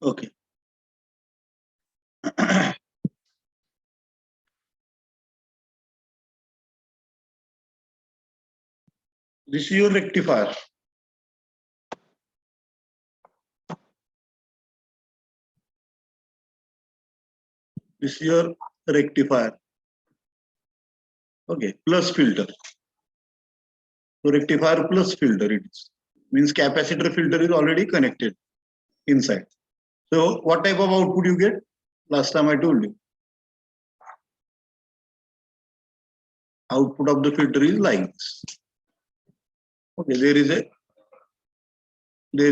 Okay. This is your rectifier. This is your rectifier. Okay, plus filter. So rectifier plus filter it is. Means capacitor filter is already connected inside. So what type of output you get? Last time I told you. Output of the filter is like this. Okay, there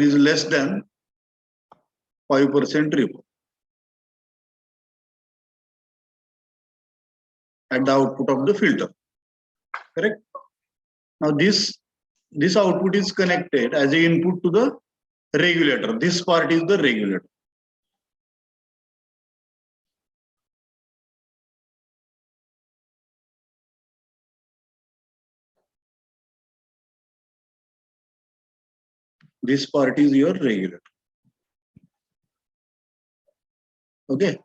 is less than 5% ripple at the output of the filter. Correct? Now this output is connected as an input to the regulator. This part is the regulator. This part is your regulator. Okay.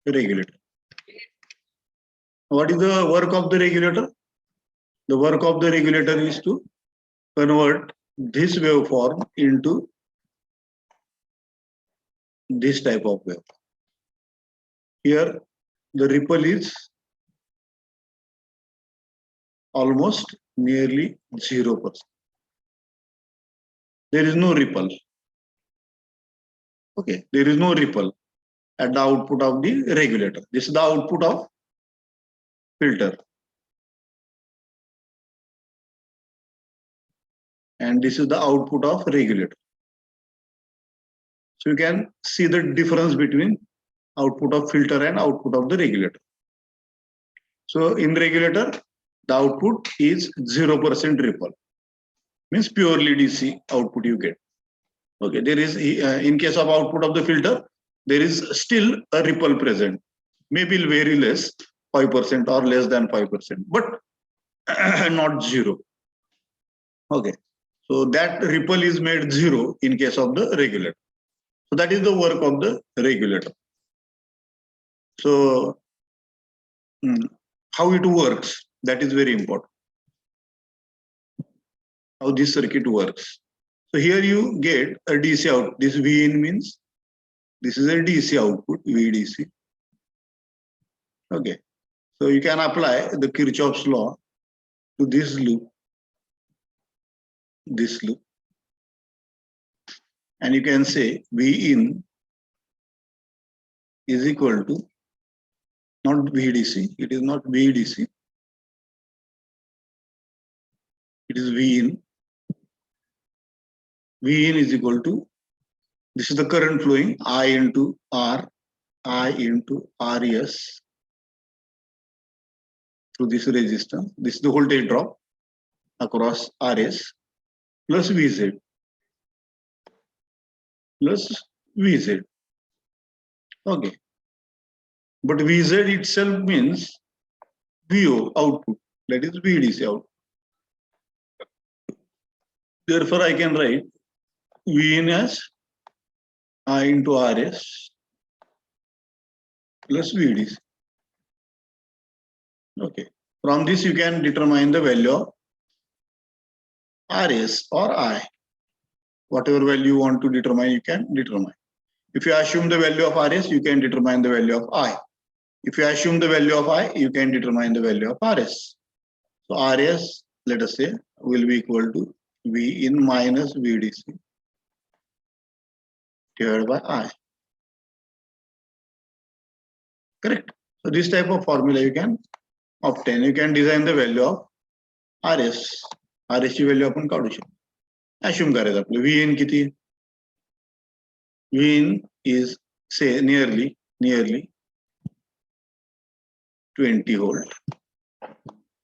Regulator. What is the work of the regulator? The work of the regulator is to convert this waveform into this type of wave. Here, the ripple is almost nearly 0%. There is no ripple. Okay, there is no ripple at the output of the regulator. This is the output of filter. And this is the output of regulator. So you can see the difference between output of filter and output of the regulator. So in regulator, the output is 0% ripple. Means purely DC output you get. Okay, there is, in case of output of the filter, there is still a ripple present. Maybe very less, 5% or less than 5%, but not 0. Okay, so that ripple is made 0 in case of the regulator. So that is the work of the regulator. So how it works, that is very important. How this circuit works. So here you get a DC out. This V in means this is a DC output, VDC. Okay. So you can apply the Kirchhoff's law to this loop, and you can say V in is equal to not VDC, it is not VDC, it is V in. V in is equal to, this is the current flowing, I into R, I into RS through this resistance. This is the voltage drop across RS plus VZ plus VZ. Okay. But VZ itself means VO output, that is VDC output. Therefore, I can write V in as I into RS plus VDC. Okay. From this, you can determine the value of RS or I. Whatever value you want to determine, you can determine. If you assume the value of RS, you can determine the value of I. If you assume the value of I, you can determine the value of RS. So RS, let us say, will be equal to V in minus VDC divided by I. Correct? So this type of formula you can obtain. You can design the value of RS. RS ची value आपण काढू शकतो. Assume करायचं आपलं V in किती? V in is say nearly 20 volt.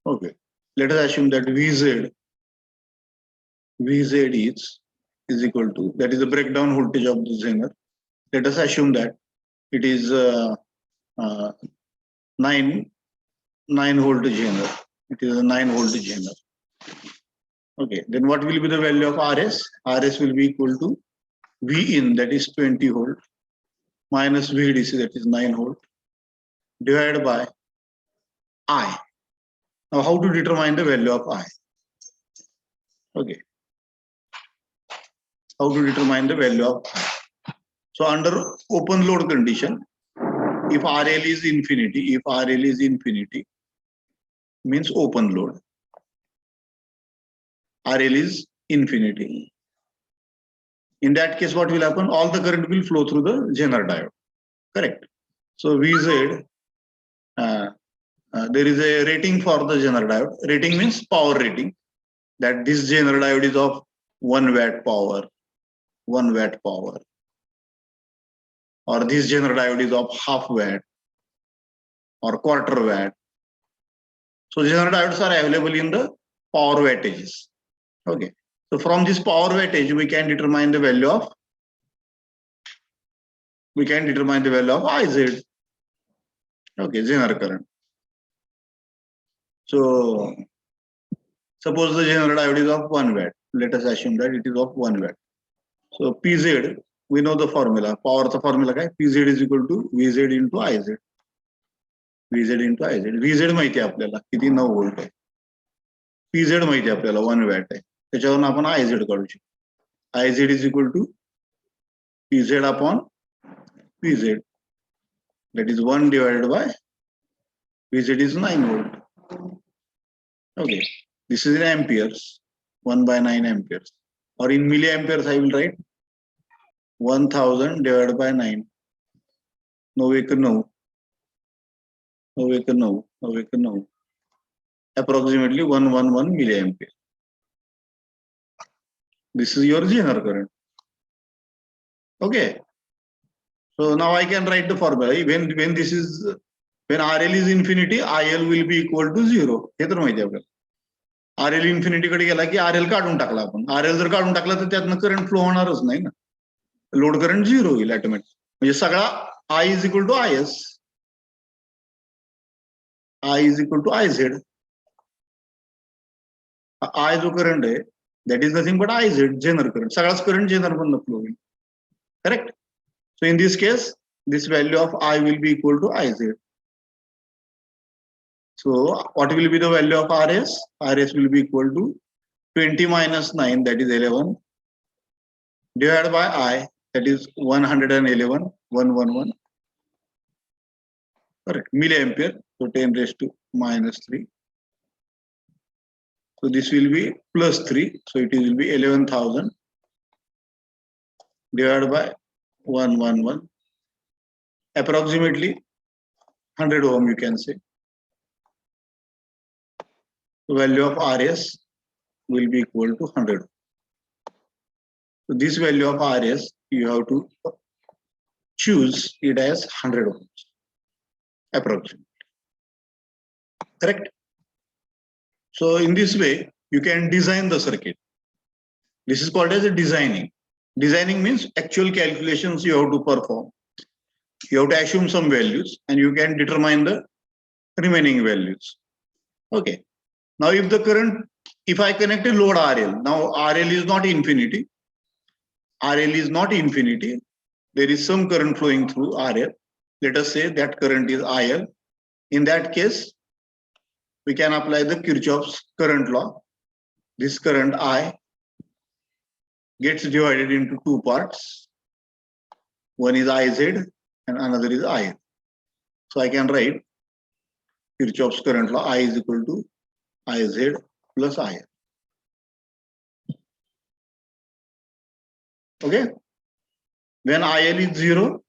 Okay. Let us assume that VZ is equal to, that is the breakdown voltage of the Zener. Let us assume that it is 9 volt Zener. It is a 9 volt Zener. Okay, then what will be the value of RS? RS will be equal to V in, that is 20 volt, minus VDC, that is 9 volt, divided by I. Now, how to determine the value of I? Okay, how to determine the value of I? So, under open load condition, if RL is infinity, if RL is infinity, means open load. RL is infinity. In that case, what will happen? All the current will flow through the Zener diode. Correct. So VZ, there is a rating for the Zener diode. Rating means power rating. That this Zener diode is of 1 watt power, 1 watt power. Or this Zener diode is of half watt or quarter watt. So Zener diodes are available in the power wattages. Okay. So from this power wattage, we can determine the value of IZ. Okay, Zener current. So suppose the Zener diode is of 1 watt. Let us assume that it is of 1 watt. So PZ, we know the formula. Power the formula काय? PZ is equal to VZ into IZ. VZ into IZ. VZ माहिती आहे आपल्याला किती 9 volt आहे. PZ माहिती आहे आपल्याला 1 watt आहे. त्याच्यावरून आपण IZ काढू शकतो. IZ is equal to PZ upon PZ. That is 1 divided by VZ is 9 volt. Okay. This is in amperes. 1 by 9 amperes. Or in milliamperes, I will write 1000 divided by 9. No. Approximately 111 milliampere. This is your Zener current. Okay. So now I can write the formula. When RL is infinity, IL will be equal to 0. हे तर माहिती आहे आपल्याला. RL infinity कडे गेला की RL काढून टाकला आपण. RL जर काढून टाकला तर त्यातनं करंट फ्लो होणारच नाही ना. लोड करंट 0 होईल ऑटोमॅटिक. म्हणजे सगळा I is equal to IS. I is equal to IZ. I जो करंट आहे, that is nothing but IZ, Zener current. सगळाच करंट Zener मधनं फ्लो होईल. Correct? So in this case, this value of I will be equal to IZ. So what will be the value of RS? RS will be equal to 20 minus 9, that is 11, divided by I, that is 111, 111. Correct. Milliampere. So 10 raised to minus 3. So this will be plus 3. So it will be 11,000 divided by 111. Approximately 100 ohm, you can say. The value of RS will be equal to 100. So this value of RS, you have to choose it as 100 ohms, approximately. Correct? So in this way, you can design the circuit. This is called as a designing. Designing means actual calculations you have to perform. You have to assume some values and you can determine the remaining values. Okay. Now if I connect a load RL, now RL is not infinity. RL is not infinity. There is some current flowing through RL. Let us say that current is IL. In that case, we can apply the Kirchhoff's current law. This current I gets divided into two parts. One is IZ and another is IL. So I can write Kirchhoff's current law. I is equal to IZ plus IL. Okay. When IL is 0,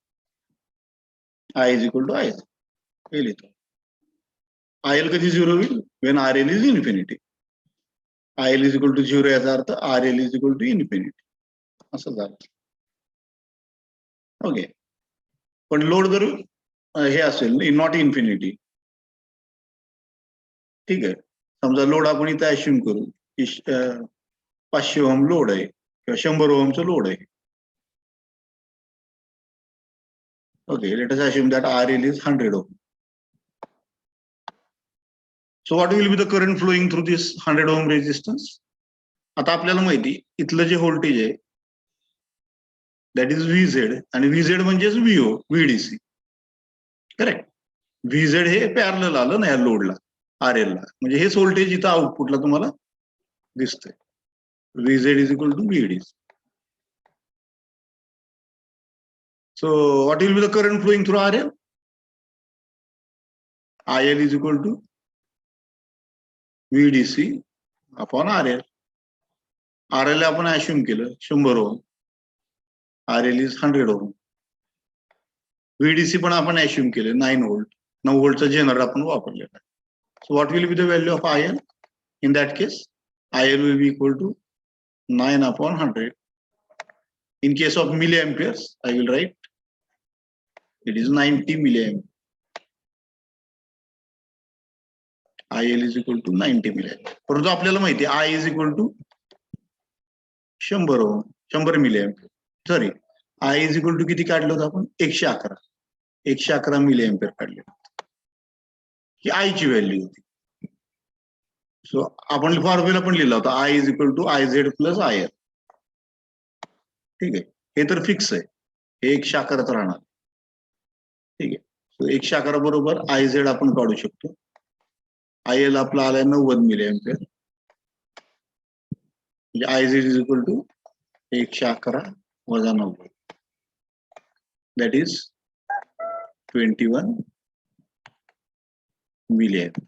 I is equal to IZ. IL कधी 0 होईल? When RL is infinity. IL is equal to 0 याचा अर्थ RL is equal to infinity. असं झालं. Okay. पण load जर हे असेल नॉट इन्फिनिटी, ठीक आहे. समजा लोड आपण इथे अश्युम करू की 500 ओम लोड आहे किंवा 100 ओमचं लोड आहे. Okay, let us assume that RL is 100 ohm. So what will be the current flowing through this 100 ohm resistance? आता आपल्याला माहिती इथलं जे व्होल्टेज आहे दॅट इज व्हीझेड, आणि व्हीझेड म्हणजेच व्हीओ व्हीडीसी. करेक्ट. व्हीझेड हे पॅरलल आलं ना या लोडला आर एल ला, म्हणजे हेच व्होल्टेज इथं आउटपुटला तुम्हाला दिसतंय. VZ is equal to VDC. So what will be the current flowing through RL? IL is equal to VDC upon RL. RL आपण assume केलं 100 ओम, RL is 100 ओम. VDC पण आपण assume केलं 9 व्होल्ट, 9 व्होल्टचं जनरेटर आपण वापरलेलं आहे. So what will be the value of IL? In that case, IL will be equal to 9 upon 100. In case of milliamperes, I will write it is 90 milliamperes. IL is equal to 90 milliamperes. परंतु आपल्याला माहिती आहे I is equal to 100 ohm, 100 milliampere. Sorry, I is equal to किती काढलं होतं आपण? 111 milliampere काढले. ही I ची व्हॅल्यू होती. सो आपण फॉर्म्युला पण लिहिला होता I is equal to IZ plus IL. ठीक आहे, हे तर फिक्स आहे, हे 111 राहणार. ठीक आहे, सो 111 बरोबर IZ आपण काढू शकतो. IL आपला आलाय 90 मिलीएम्पियर, म्हणजे IZ इज इक्वल टू 111 वजा 90, दॅट इज 21 मिलीएम्पियर.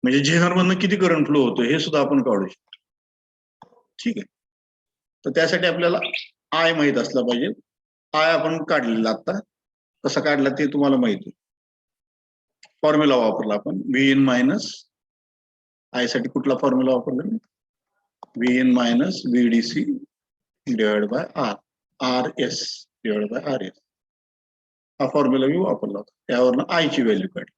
म्हणजे झेनर मधनं किती करंट फ्लो होतो हे सुद्धा आपण काढू शकतो. ठीक आहे, तर त्यासाठी आपल्याला आय माहित असला पाहिजे. आय आपण काढलेला आता, कसा काढला ते तुम्हाला माहिती. फॉर्म्युला वापरला आपण व्ही इन मायनस आय साठी. कुठला फॉर्म्युला वापरला? V in minus VDC divide by R S divide by R S. हा फॉर्म्युला मी वापरला होता, त्यावरनं आय ची व्हॅल्यू काढली,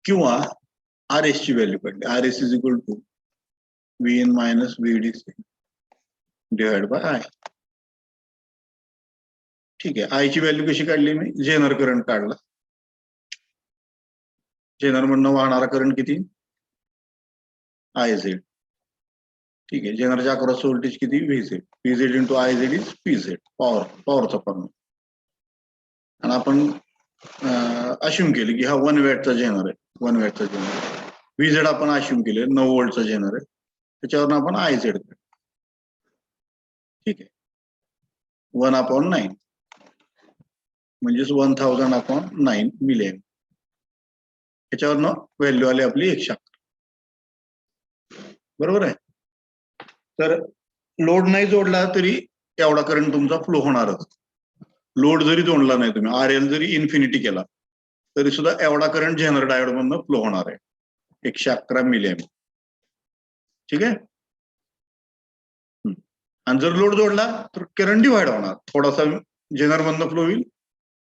किंवा आर एस ची व्हॅल्यू काढली. R S is equal to V in minus VDC divide by I. ठीक आहे, आय ची व्हॅल्यू कशी काढली मी? जेनर करंट काढला. जेनर मधनं वाहणारा करंट किती? आयझेड. ठीक आहे, जेनरच्या अक्रॉस व्होल्टेज किती? व्हीझेड. व्हीझेड इंटू आयझेड इज पीझेड, पॉवरचा फॉर्म्युला. आणि आपण अश्युम केले की हा 1 वॅटचा जेनर आहे. 1 वॅटचा जेनर. व्हीझेड आपण अश्युम केले 9 व्होल्टचा जेनर आहे, त्याच्यावरून आपण आयझेड. ठीक आहे, 1/9 म्हणजेच 1000/9 मिलियन. त्याच्यावरनं व्हॅल्यू आली आपली 111. बरोबर आहे. तर लोड नाही जोडला तरी एवढा करंट तुमचा फ्लो होणारच. लोड जरी जोडला नाही तुम्ही, RL जरी इन्फिनिटी केला तरी सुद्धा एवढा करंट जेनर डायोड मधनं फ्लो होणार आहे, 111 मिलियन. ठीक आहे. आणि जर लोड जोडला तर करंट डिवाइड होणार, थोडासा जेनर मधनं फ्लो होईल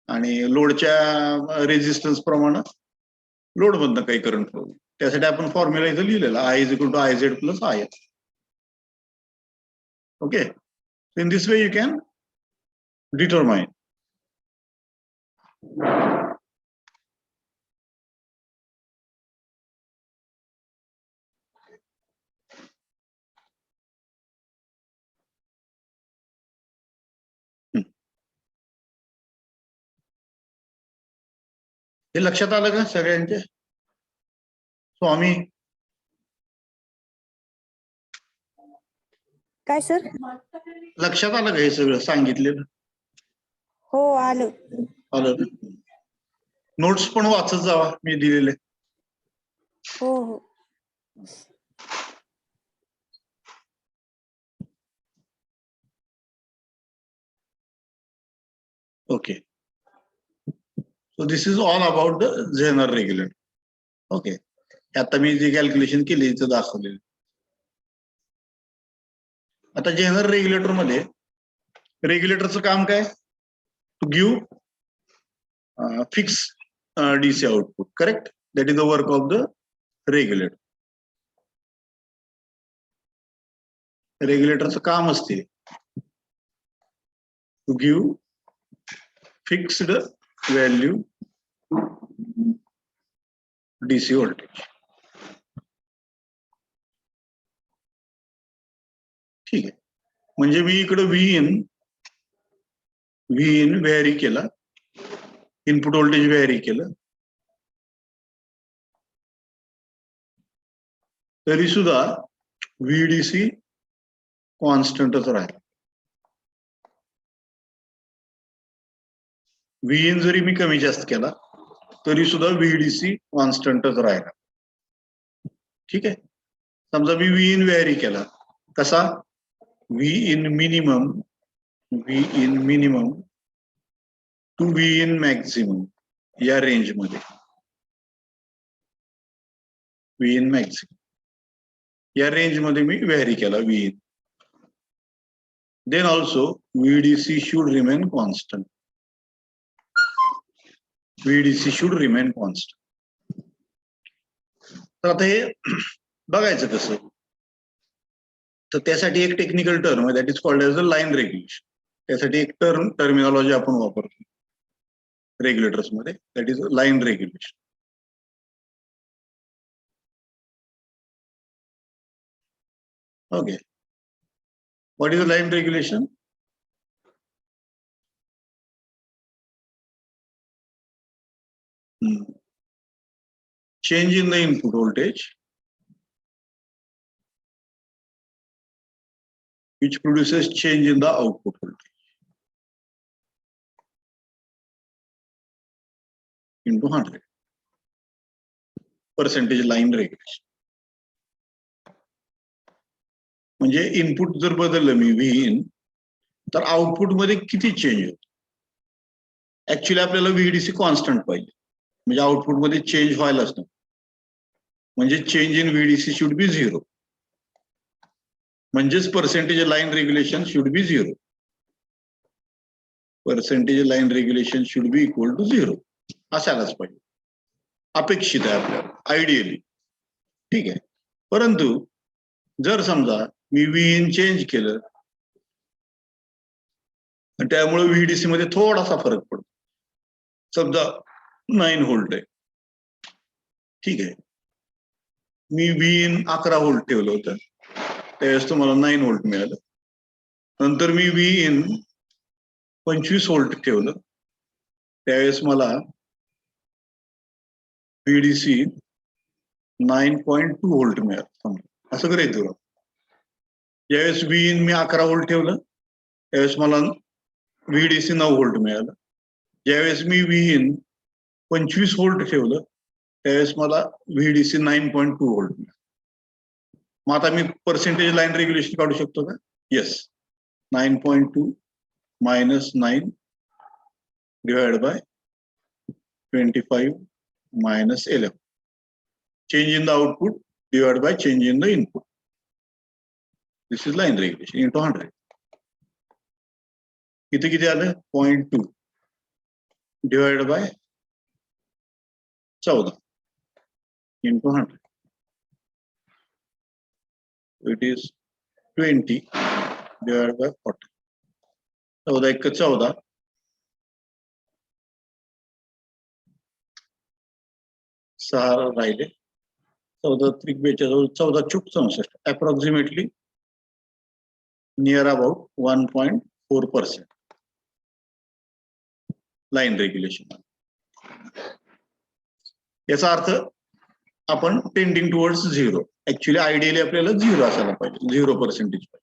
आणि लोडच्या रेजिस्टन्स प्रमाणे लोड मधनं काही करंट फ्लो होईल. त्यासाठी आपण फॉर्म्युला इथं लिहिलेला I is equal to IZ plus IL. Okay, in this way you can determine. हे लक्षात आलं का सगळ्यांचे? स्वामी काय सर? लक्षात आलं का हे सगळं सांगितलेलं? हो आलं. आलं. नोट्स पण वाचत जावा मी दिलेले. हो हो. Okay, so this is all about the Zener regulator. Okay, आता मी जे कॅल्क्युलेशन केली इथं दाखवलेलं. आता जेनर रेग्युलेटर मध्ये रेग्युलेटरचं काम काय? To give fix DC output. Correct, that is the work of the regulator. रेग्युलेटरचं काम असते to give fixed value DC voltage. ठीक आहे. म्हणजे मी इकडे व्ही इन व्हॅरी केला, इनपुट व्होल्टेज व्हॅरी केलं, तरी सुद्धा व्हीडीसी कॉन्स्टंटच राहिला. व्ही इन जरी मी कमी जास्त केला तरी सुद्धा व्हीडीसी कॉन्स्टंटच राहिला. ठीक आहे. समजा मी व्ही इन व्हॅरी केला, कसा? V in minimum to V in maximum या रेंज मध्ये. व्ही इन मॅक्झिमम या रेंज मध्ये मी व्हॅरी केला V in. Then also VDC should remain constant. VDC should remain constant. तर आता हे बघायचं कसं? तर त्यासाठी एक टेक्निकल टर्म आहे, that is called as the line regulation. त्यासाठी एक टर्मिनॉलॉजी आपण वापरतो रेग्युलेटर्स मध्ये, that is line regulation. Okay. What is the line regulation? Change in the input voltage which produces change in the output voltage into 100. Percentage line regulation. म्हणजे input जर बदललं मी V in, तर output मध्ये किती change होतो? Actually आपल्याला व्हीडीसी constant पाहिजे, म्हणजे आउटपुट मध्ये चेंज व्हायलाच नको. म्हणजे change in VDC should be 0. म्हणजेच percentage line regulation should be 0. Percentage line regulation should be equal to 0 असायलाच पाहिजे. अपेक्षित आहे आपल्याला, आयडियली. ठीक आहे. परंतु जर समजा मी व्ही इन चेंज केलं, त्यामुळे व्हीडीसी मध्ये थोडासा फरक पडतो. समजा 9 व्होल्ट आहे. ठीक आहे. मी व्ही इन 11 व्होल्ट ठेवलं होतं, त्यावेळेस तुम्हाला 9 व्होल्ट मिळालं. नंतर मी व्ही इन 25 व्होल्ट ठेवलं, त्यावेळेस मला व्हीडीसी 9.2 व्होल्ट मिळालं. असं करायचं. ज्यावेळेस व्ही इन मी 11 व्होल्ट ठेवलं, त्यावेळेस मला व्हीडीसी 9 व्होल्ट मिळालं. ज्यावेळेस मी व्ही इन 25 व्होल्ट ठेवलं, त्यावेळेस मला व्हीडीसी 9.2 व्होल्ट मिळालं. मग आता मी पर्सेंटेज लाईन रेग्युलेशन काढू शकतो का? Yes. 9.2 minus 9 divided by 25 minus 11. Change in the output divided by change in the input. This is line regulation into 100. किती आलं? 0.2 divided by 14 into 100. It is 20 divided by 40. 14 एक 14. 6 राहिले. 14 त्रिक 42, 14 चूक 64. Approximately near about 1.4% line regulation. याचा अर्थ आपण tending towards 0. Actually ideally आपल्याला 0 असायला पाहिजे, 0% पाहिजे,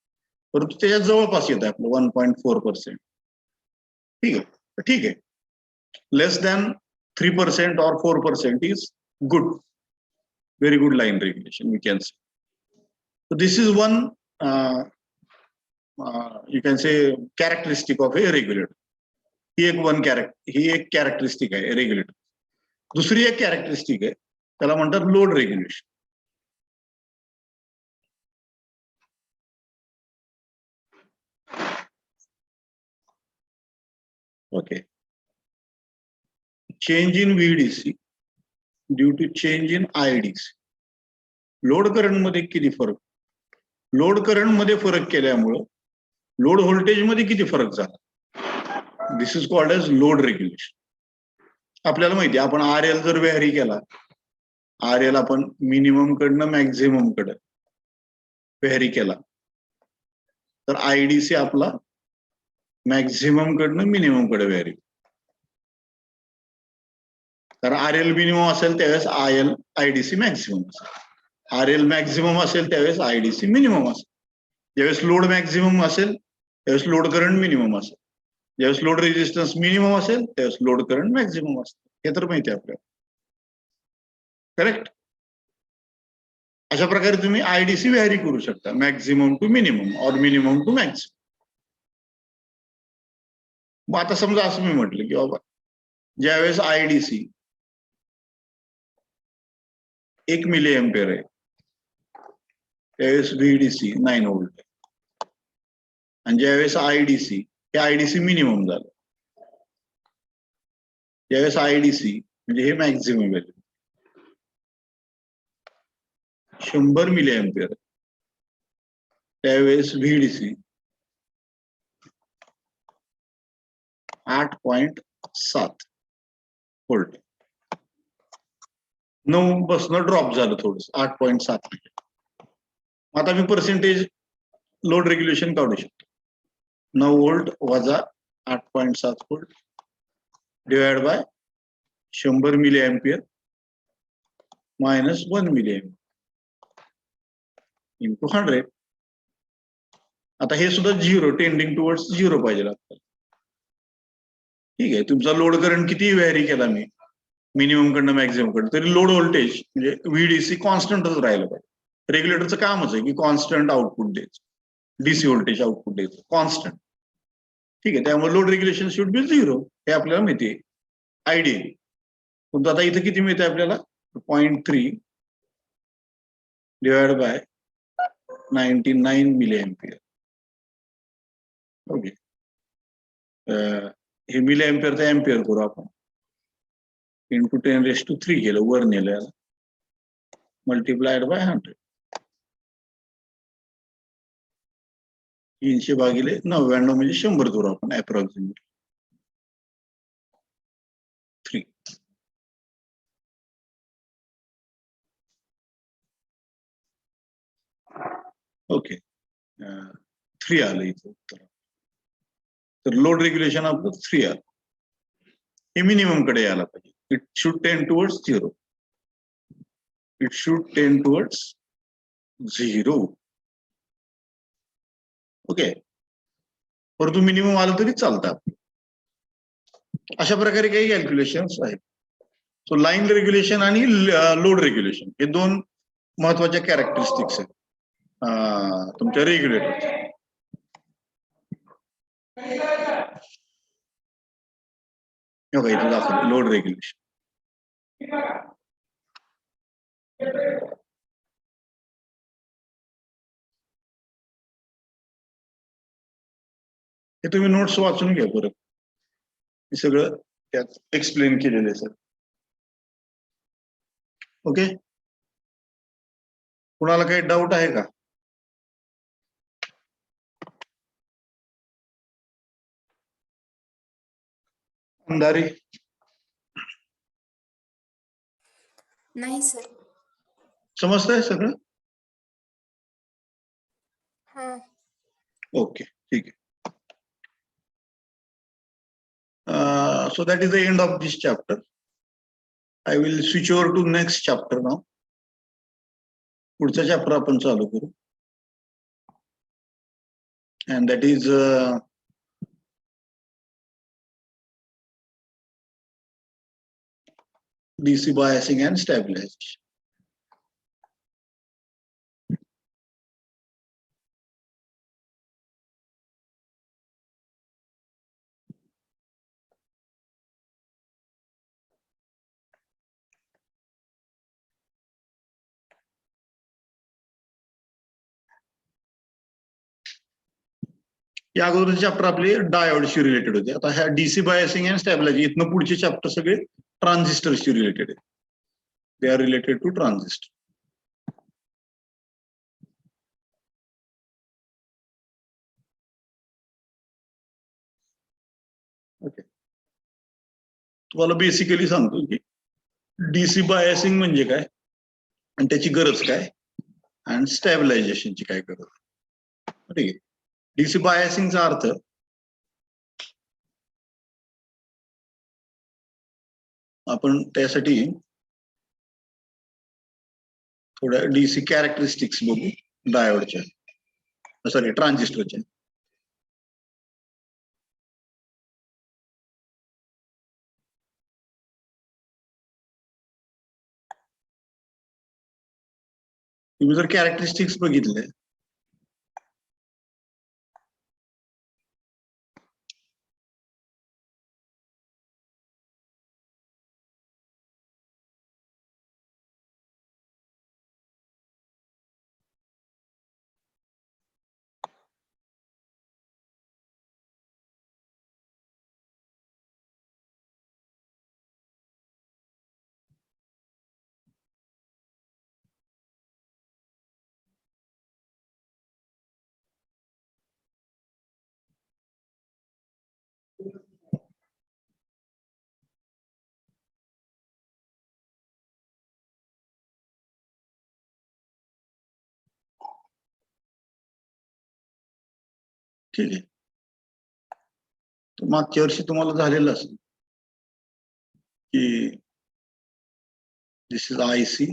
परंतु त्याच्या जवळपास येत आहे आपलं 1.4%. ठीक आहे. ठीक आहे. लेस than 3% or 4% is good, very good line regulation, we can say. So this is one you can say characteristic of a regulator. ही एक कॅरेक्टरिस्टिक आहे रेग्युलेटर. दुसरी एक कॅरेक्टरिस्टिक आहे, त्याला म्हणतात load regulation. Okay. Change in VDC due to change in IDC. Load current मध्ये किती फरक? लोड करंट मध्ये फरक केल्यामुळं लोड व्होल्टेज मध्ये किती फरक झाला? This is called as load regulation. आपल्याला माहिती आहे, आपण आर एल जर व्हॅरी केला आर एल आपण मिनिमम कडनं मॅक्झिमम कडे व्हेरी केला तर आयडीसी आपला मॅक्झिमम कडनं मिनिमम कडे व्हेरी. तर आर एल मिनिमम असेल त्यावेळेस आयडीसी मॅक्झिमम असेल. आर एल मॅक्झिमम असेल त्यावेळेस आयडीसी मिनिमम असेल. ज्यावेळेस लोड मॅक्झिमम असेल त्यावेळेस लोड करंट मिनिमम असेल. ज्यावेळेस लोड रेजिस्टन्स मिनिमम असेल त्यावेळेस लोड करंट मॅक्झिमम असेल. हे तर माहिती आहे आपल्याला. करेक्ट. अशा प्रकारे तुम्ही आयडीसी व्हॅरी करू शकता मॅक्झिमम टू मिनिमम और मिनिमम टू मॅक्झिमम. मग आता समजा असं मी म्हटलं की बाबा ज्यावेळेस आयडीसी 1 मिली एम्पियर आहे त्यावेळेस व्हीडीसी 9 व्होल्ट आहे. आणि ज्यावेळेस आयडीसी हे आयडीसी मिनिमम झालं. ज्यावेळेस आयडीसी म्हणजे हे मॅक्झिमम व्हॅल्यू 100 मिली एम्पियर त्यावेळेस व्हीडीसी 8.7 व्होल्ट. 9 पासून ड्रॉप झालं थोडस 8.7. आता मी पर्सेंटेज लोड रेग्युलेशन काढू शकतो. 9 व्होल्ट वजा 8.7 volt divide by 100 milliampere minus 1 milliampere into 100. आता हे सुद्धा 0 टेंडिंग टुवर्ड्स 0 पाहिजे आपल्याला. ठीक आहे. तुमचा लोड करंट किती व्हॅरी केला मी मिनिमम कडनं मॅक्झिमम कडे तरी लोड व्होल्टेज म्हणजे व्हीडीसी कॉन्स्टंटच राहिलं पाहिजे. रेग्युलेटरचं कामच आहे की कॉन्स्टंट आउटपुट द्यायचं. डीसी व्होल्टेज आउटपुट द्यायचं कॉन्स्टंट. ठीक आहे. त्यामुळे लोड रेग्युलेशन शुड बी 0 हे आपल्याला माहिती आहे आयडियल. पण आता इथं किती मिळते आपल्याला 0.3 divide by 99 milliampere. Okay. हे मिली एम्पियर तर एम्पियर करू आपण इंटू 10⁻³ केलं वर नेलं याला मल्टिप्लाइड बाय 100. 300 भागिले 99 म्हणजे 100 करू आपण अप्रॉक्सिमेट 3. ओके. 3 आलं इथं उत्तर. तर लोड रेग्युलेशन आपलं 3 आलं. हे मिनिमम कडे यायला पाहिजे. इट शुड टेंड टुवर्ड्स 0. इट शुड टेंड टुवर्ड्स 0. ओके. परंतु मिनिमम आलं तरी चालतं. अशा प्रकारे काही कॅल्क्युलेशन्स आहेत. सो लाईन रेग्युलेशन आणि लोड रेग्युलेशन हे 2 महत्वाच्या कॅरेक्टरिस्टिक्स आहेत तुमच्या रेग्युलेटरच्या. इथं दाखवलं लोड रेग्युलेशन. हे तुम्ही नोट्स वाचून घ्या परत. हे सगळं त्यात एक्सप्लेन केलेलं आहे सर. ओके. कुणाला काही डाऊट आहे का? अंधारी नाही सर. समजतंय सगळं? हा. ओके ठीक आहे. So that is the end of this chapter. I will switch over to next chapter now. पुढचा चॅप्टर आपण चालू करू. And that is DC biasing and stabilization. या अगोदरचे चॅप्टर आपले डायोडशी रिलेटेड होते. आता ह्या डीसी बायसिंग अँड स्टॅबिलायझेशन इथनं पुढचे चॅप्टर सगळे ट्रान्झिस्टरशी रिलेटेड आहे. They are related to transistor. Okay. तुम्हाला बेसिकली सांगतो की डीसी बायसिंग म्हणजे काय आणि त्याची गरज काय आणि स्टॅबिलायझेशनची काय गरज. ठीक आहे. डीसी बायसिंगचा अर्थ आपण त्यासाठी थोड्या डीसी कॅरेक्टरिस्टिक्स बघू डायोडच्या, सॉरी ट्रान्झिस्टरच्या. तुम्ही जर कॅरेक्टरिस्टिक्स बघितले ठीक आहे. तर मागच्या वर्षी तुम्हाला झालेलं असेल की दिस is IC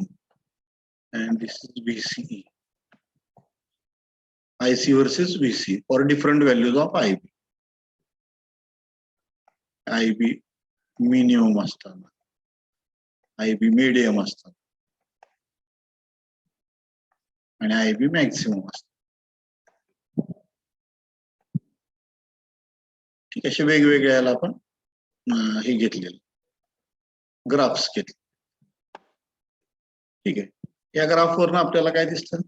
and this is VCE. IC versus VC for different values of IB. IB minimum असताना, IB medium असताना आणि IB मॅक्सिमम असताना. ठीक आहे. असे वेगवेगळे याला आपण हे घेतलेले ग्राफ्स घेतले. ठीक आहे. या ग्राफवरून आपल्याला काय दिसतं,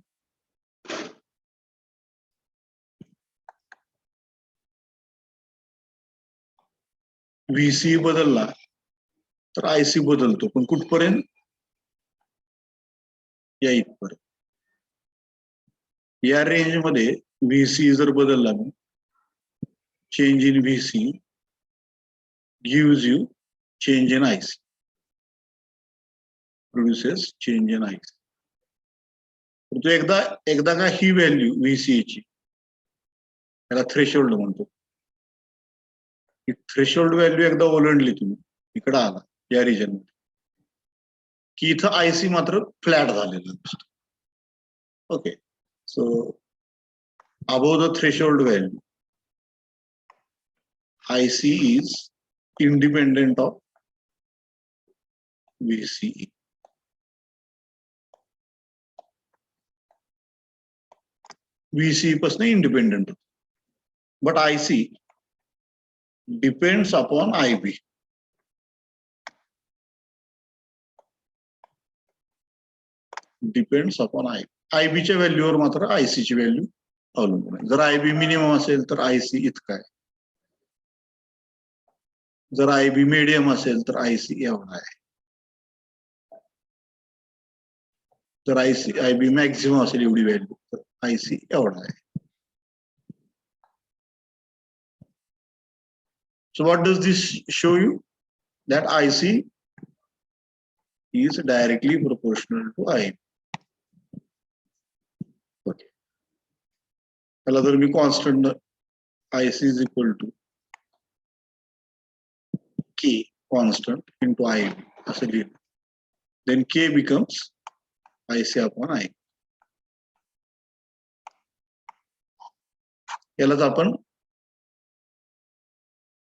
VC बदलला तर IC बदलतो, पण कुठपर्यंत, या इथपर्यंत. या रेंज मध्ये VC जर बदलला ना, change in VC gives you change in IC, produces change in IC. तो एकदा का ही व्हॅल्यू VC ची, त्याला थ्रेशोल्ड म्हणतो, थ्रेशोल्ड व्हॅल्यू एकदा ओलांडली तुम्ही, इकडे आला या रिजन मध्ये, की इथं IC मात्र फ्लॅट झालेलं असतं. Okay. So above the threshold value IC is independent of VCE. VCE पासून independent, but IC depends upon IB. Depends upon IB च्या व्हॅल्यूवर मात्र IC ची व्हॅल्यू अवलंबून आहे. जर IB मिनिमम असेल तर IC इतका आहे, जर IB मीडियम असेल तर IC एवढा आहे, जर IB मॅक्सिमम असेल एवढी व्हॅल्यू तर IC एवढा आहे. So what does this show you? That IC is directly proportional to IB. Okay. त्याला जर मी constant IC is equal to K constant into IB असं लिहिलं, then K becomes IC upon IB. यालाच आपण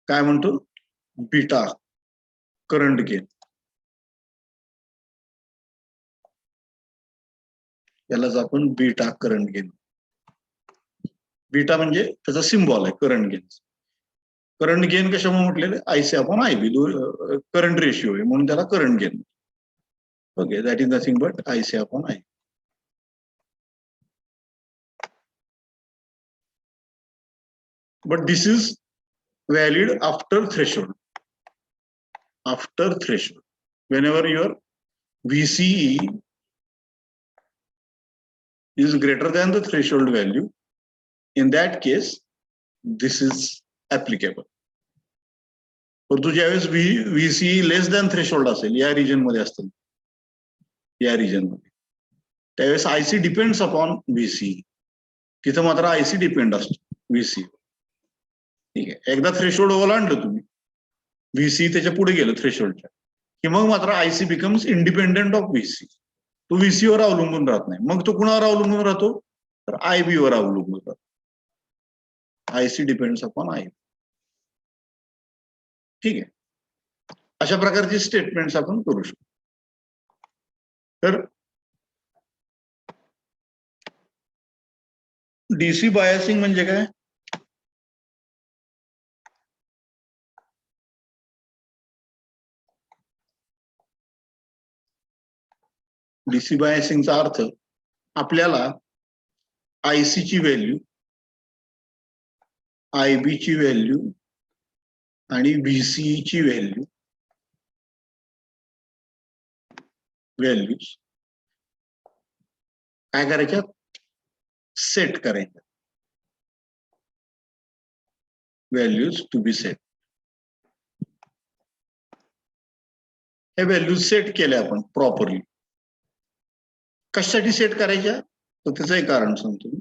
काय म्हणतो, बीटा करंट गेन. यालाच आपण बीटा करंट गेन. बीटा म्हणजे त्याचा सिम्बॉल आहे करंट गेन. करंट गेन कशामुळे म्हटलेलं, IC upon IB current ratio आहे म्हणून त्याला current gain. Okay, that is nothing but IC upon IB. But this is valid after threshold. After threshold, whenever your VCE is greater than the threshold value, in that case, this is applicable. परंतु ज्यावेळेस VCE less than threshold असेल, या region मध्ये असतील, या region मध्ये त्यावेळेस IC depends upon VC. तिथं मात्र आयसी डिपेंड असतो व्हीसी. ठीक आहे. एकदा थ्रेशोल्ड ओलांडलं तुम्ही, व्हीसी त्याच्या पुढे गेलं थ्रेशोल्डच्या, की मग मात्र IC becomes independent of VC. तो व्हीसी वर अवलंबून राहत नाही. मग तो कुणावर अवलंबून राहतो? तर आयबी वर अवलंबून राहतो. IC depends upon IB. ठीक आहे. अशा प्रकारची स्टेटमेंट्स आपण करू शकतो. तर डीसी बायसिंग म्हणजे काय? डीसी बायसिंगचा अर्थ आपल्याला आयसी ची व्हॅल्यू, आयबी ची व्हॅल्यू आणि व्हीसी ची व्हॅल्यूज काय करायच्या? सेट करायच्या. Values to be set. हे व्हॅल्यूज सेट केल्या आपण प्रॉपरली. कशासाठी सेट करायच्या? तर त्याचं एक कारण सांगतो मी.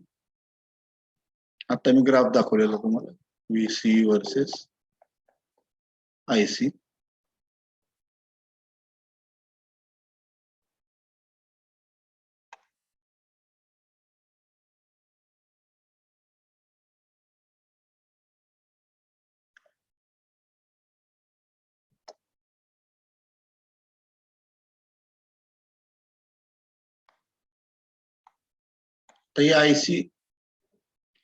आता मी ग्राफ दाखवलेला तुम्हाला, व्हीसी वर्सेस आयसी. तर ही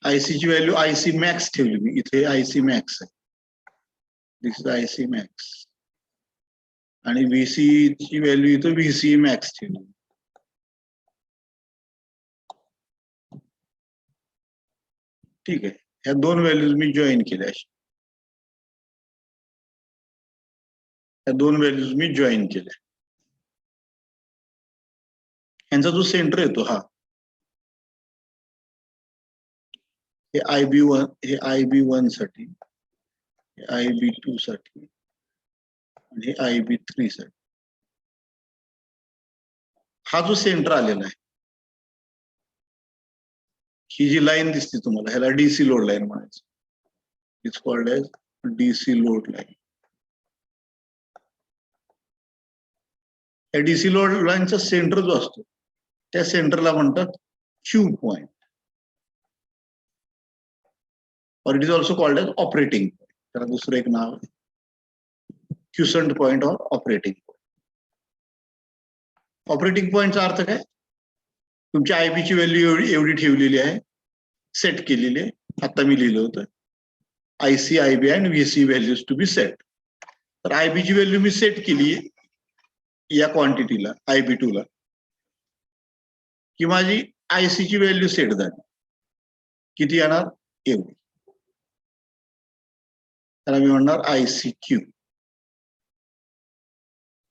आयसी ची व्हॅल्यू आयसी मॅक्स ठेवली मी इथे. आयसी मॅक्स आहे, दिस इज आयसी मॅक्स. आणि व्हीसी ची व्हॅल्यू इथं व्हीसी मॅक्स ठेवली. ठीक आहे. ह्या दोन व्हॅल्यूज मी जॉईन केल्या. ह्या दोन व्हॅल्यूज मी जॉईन केल्या. यांचा जो सेंटर येतो हा, हे IB1, हे IB1 साठी, हे IB2 साठी आणि हे IB3 साठी. हा जो सेंटर आलेला आहे, ही जी लाईन दिसते तुम्हाला, ह्याला डीसी लोड लाईन म्हणायचं. It's called as DC load line. या डीसी लोड लाईनचा सेंटर जो असतो त्या सेंटरला म्हणतात क्यू पॉइंट, और it is also called as operating point. त्याला दुसरं एक नाव आहे, क्युसंट पॉइंट और ऑपरेटिंग पॉइंट. ऑपरेटिंग पॉइंटचा अर्थ काय? तुमची आयबीची व्हॅल्यू एवढी ठेवलेली आहे, सेट केलेली आहे. आता मी लिहिलं होतं IC, IB and VC values to be set. तर आयबीची व्हॅल्यू मी सेट केली या क्वांटिटीला, IB2 ला, की माझी आयसी ची व्हॅल्यू सेट झाली. किती येणार? एवढी. त्याला मी म्हणणार आयसी क्यू.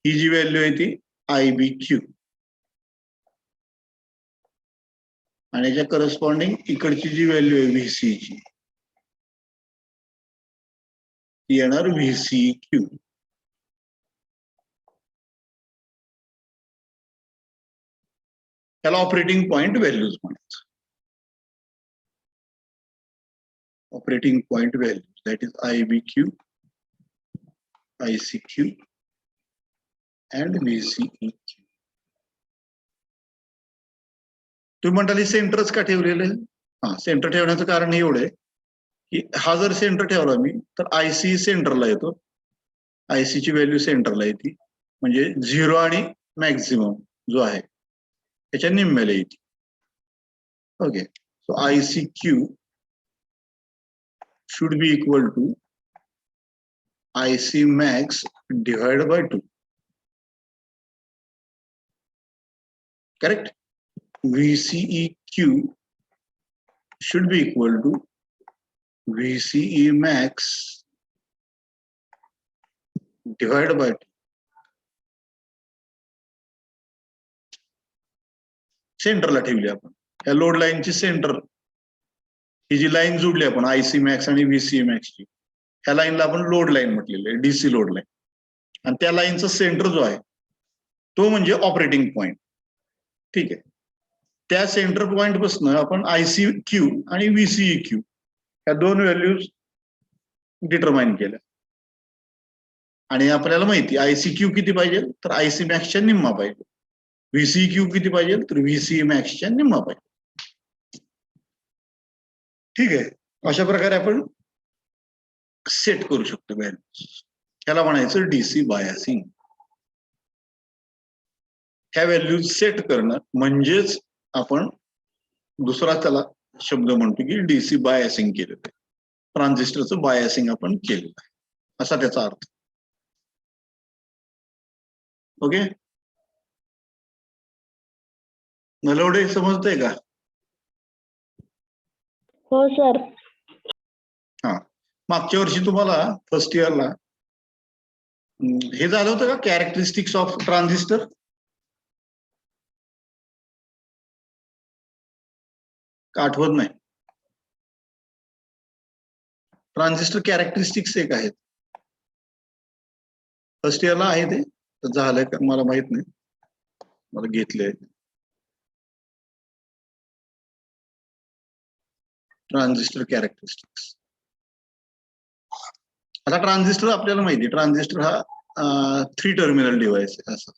ही जी व्हॅल्यू आहे ती आयबी क्यू, आणि याच्या करस्पॉन्डिंग इकडची जी व्हॅल्यू आहे व्हीसी ची, ती येणार व्हीसी क्यू. त्याला ऑपरेटिंग पॉइंट व्हॅल्यूज म्हणायचं. Operating point values, that is IB Q, IC Q and VCE Q. तुम्ही म्हणताल सेंटरच का ठेवलेलं आहे? हा, सेंटर ठेवण्याचं कारण एवढं आहे की हा जर सेंटर ठेवला मी तर आयसी सेंटरला येतो. आयसी ची व्हॅल्यू सेंटरला येते, म्हणजे 0 आणि मॅक्झिमम जो आहे त्याच्या निम्म्याला येते. Okay. So IC Q should be equal to IC max divided by 2. Correct? VCEQ should be equal to VCE max divided by 2. सेंटरला ठेवली आपण या लोड लाईनची सेंटर. ही जी लाईन जोडली आपण आयसी मॅक्स आणि व्हीसीई मॅक्सची, ह्या लाईनला आपण लोड लाईन म्हटलेली आहे, डीसी लोड लाईन. आणि त्या लाईनचा सेंटर जो आहे तो म्हणजे ऑपरेटिंग पॉइंट. ठीक आहे. त्या सेंटर पॉइंट पासून आपण आयसी क्यू आणि व्हीसीई क्यू या दोन व्हॅल्यूज डिटरमाइन केल्या. आणि आपल्याला माहिती आयसी क्यू किती पाहिजे, तर आयसी मॅक्सच्या निम्मा पाहिजे. व्हीसीई क्यू किती पाहिजे, तर व्हीसीई मॅक्सच्या निम्मा पाहिजे. ठीक आहे, अशा प्रकारे आपण सेट करू शकतो व्हॅल्यूज. ह्याला म्हणायचं डीसी बायसिंग. ह्या व्हॅल्यूज सेट करणं म्हणजेच आपण दुसरा त्याला शब्द म्हणतो की डीसी बायसिंग केलेलं आहे. ट्रान्झिस्टरचं बायसिंग आपण केलेलं आहे, असा त्याचा अर्थ. ओके, नलवडे समजतंय का? हो सर. हा, मागच्या वर्षी तुम्हाला फर्स्ट इयरला हे झालं होतं का, कॅरेक्टरिस्टिक्स ऑफ ट्रान्झिस्टर? का आठवत नाही? ट्रान्झिस्टर कॅरेक्टरिस्टिक्स एक आहेत, फर्स्ट इयरला आहे ते, तर झालंय का मला माहित नाही, मला घेतलंय. Transistor characteristics. आता ट्रान्झिस्टर आपल्याला माहिती, ट्रान्झिस्टर हा 3 टर्मिनल डिव्हाइस आहे असं.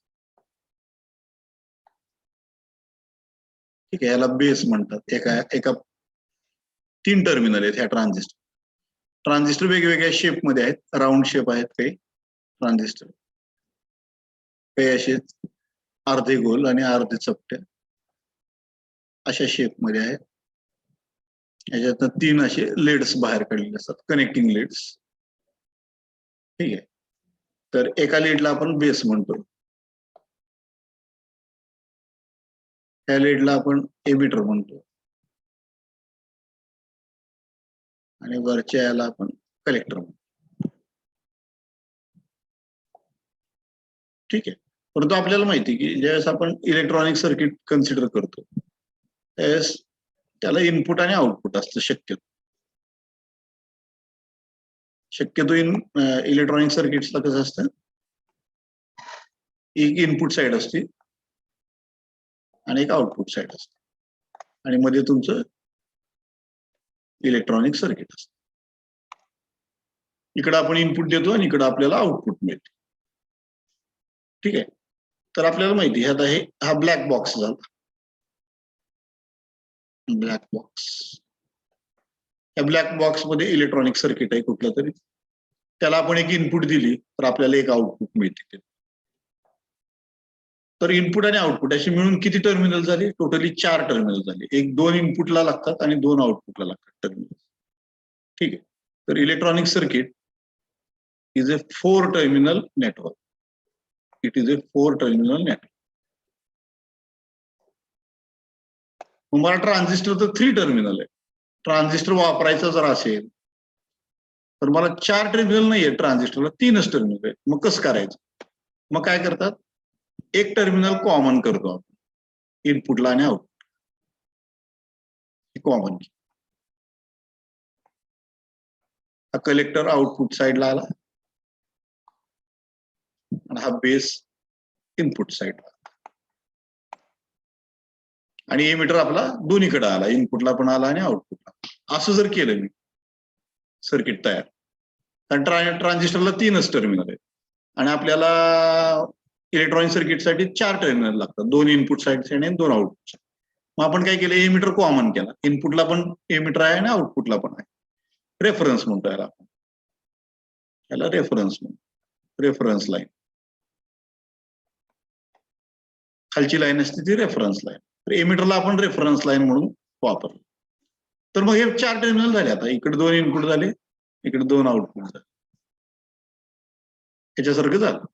ठीक आहे, याला बेस म्हणतात. एका 3 टर्मिनल आहेत ह्या ट्रान्झिस्टर. ट्रान्झिस्टर वेगवेगळ्या शेप मध्ये आहेत, राऊंड शेप आहेत काही ट्रान्झिस्टर, काही असे अर्धे गोल आणि अर्धे चपटे अशा शेप मध्ये आहेत. याच्यात 3 असे लेड्स बाहेर काढलेले असतात, कनेक्टिंग लेड्स. ठीक आहे, तर एका लीडला आपण बेस म्हणतो, त्या लीडला आपण एमिटर म्हणतो, आणि वरच्या याला आपण कलेक्टर म्हणतो. ठीक आहे, परंतु आपल्याला माहिती की ज्यावेळेस आपण इलेक्ट्रॉनिक सर्किट कन्सिडर करतो त्यावेळेस त्याला इनपुट आणि आउटपुट असतं. शक्यतो इलेक्ट्रॉनिक सर्किट्सला कसं असतं, एक इनपुट साइड असते आणि एक आउटपुट साइड असते, आणि मध्ये तुमचं इलेक्ट्रॉनिक सर्किट असतं. इकडं आपण इनपुट देतो आणि इकडं आपल्याला आउटपुट मिळते. ठीक आहे, तर आपल्याला माहिती आहे आता हा ब्लॅक बॉक्स झाला. ब्लॅक बॉक्स, या ब्लॅक बॉक्स मध्ये इलेक्ट्रॉनिक सर्किट आहे कुठलं तरी, त्याला आपण एक इनपुट दिली तर आपल्याला एक आउटपुट मिळते. तर इनपुट आणि आउटपुट अशी मिळून किती टर्मिनल झाले? टोटली 4 टर्मिनल झाले. एक 2 इनपुटला लागतात आणि 2 आउटपुटला लागतात टर्मिनल. ठीक आहे, तर electronic circuit is a 4 terminal network. It is a 4 terminal network. मला ट्रान्झिस्टर तर 3 टर्मिनल आहे. ट्रान्झिस्टर वापरायचा जर असेल तर मला 4 टर्मिनल नाहीये ट्रान्झिस्टरला, 3च टर्मिनल आहे. मग कसं करायचं? मग काय करतात, एक टर्मिनल कॉमन करतो आपण इनपुटला आणि आउटपुट, कॉमन. हा कलेक्टर आउटपुट साइडला आला आणि हा बेस इनपुट साइडला, आणि एमिटर आपला दोन्हीकडे आला, इनपुटला पण आला आणि आउटपुटला. असं जर केलं मी सर्किट तयार, कारण ट्रान्झिस्टरला 3च टर्मिनल आहे आणि आपल्याला इलेक्ट्रॉनिक सर्किटसाठी 4 टर्मिनल लागतात, 2 इनपुट साइडचे आणि 2 आउटपुट. मग आपण काय केलं, एमिटर कॉमन केला, इनपुटला पण एमिटर आहे आणि आउटपुटला पण आहे. रेफरन्स म्हणतो याला आपण, याला रेफरन्स म्हणतो, रेफरन्स लाईन. खालची लाईन असते ती रेफरन्स लाईन, तर एमिटरला आपण रेफरन्स लाईन म्हणून वापरतो. तर मग हे 4 टर्मिनल झाले. आता इकडे 2 इनपुट झाले, इकडे 2 आउटपुट झाले, ह्याच्यासारखं झालं.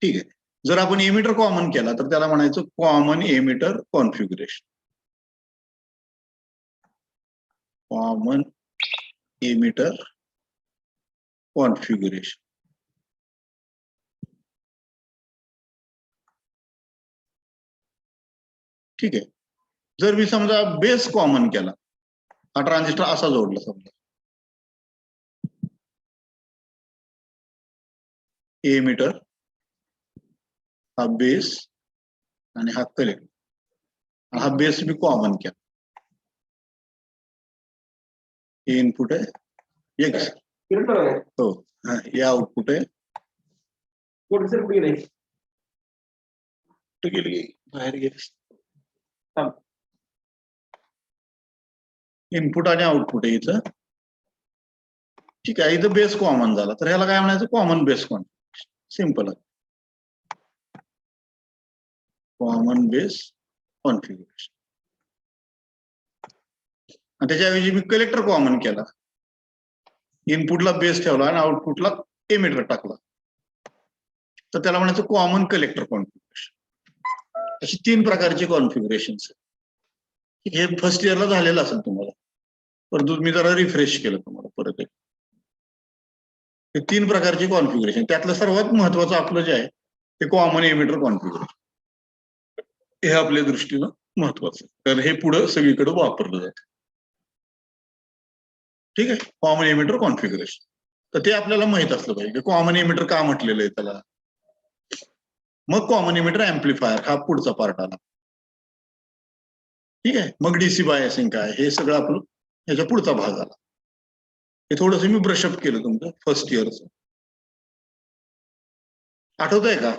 ठीक आहे, जर आपण एमिटर कॉमन केला तर त्याला म्हणायचं common emitter configuration. Common emitter configuration. ठीक आहे, जर मी समजा बेस कॉमन केला, हा ट्रान्झिस्टर असा जोडला समजा, एमिटर, हा बेस आणि हा कलेक्टर, हा बेस मी कॉमन केला. हे इनपुट आहे एक्स. हो, हे आउटपुट आहे. कुठे गेली? बाहेर गेली. इनपुट आणि आउटपुट आहे इथं. ठीक आहे, इथं बेस कॉमन झाला तर ह्याला काय म्हणायचं? Common base configuration. सिंपल आहे, कॉमन बेस कॉन्फिगरेशन. आणि त्याच्याऐवजी मी कलेक्टर कॉमन केला. इनपुटला बेस ठेवला आणि आउटपुटला एमिटर टाकला तर त्याला म्हणायचं कॉमन कलेक्टर कॉन्फिगरेशन. अशी 3 प्रकारची कॉन्फिगरेशन. हे फर्स्ट इयरला झालेलं असेल तुम्हाला, परंतु मी जरा रिफ्रेश केलं तुम्हाला परत एक. हे 3 प्रकारची कॉन्फिगरेशन. त्यातलं सर्वात महत्वाचं आपलं जे आहे ते कॉमन एमिटर कॉन्फिगरेशन. हे आपल्या दृष्टीनं महत्वाचं, तर हे पुढे सगळीकडे वापरलं जातं. ठीक आहे, कॉमन एमिटर कॉन्फिगरेशन. तर ते आपल्याला माहित असलं पाहिजे कॉमन एमिटर का म्हटलेलं आहे त्याला. मग कॉमन एमिटर ऍम्प्लिफायर हा पुढचा पार्ट आला. ठीक आहे, मग डीसी बायसिंग काय, हे सगळं आपलं ह्याच्या पुढचा भाग आला. हे थोडंसं मी ब्रशअप केलं तुमचं फर्स्ट इयरचं. आठवत आहे का?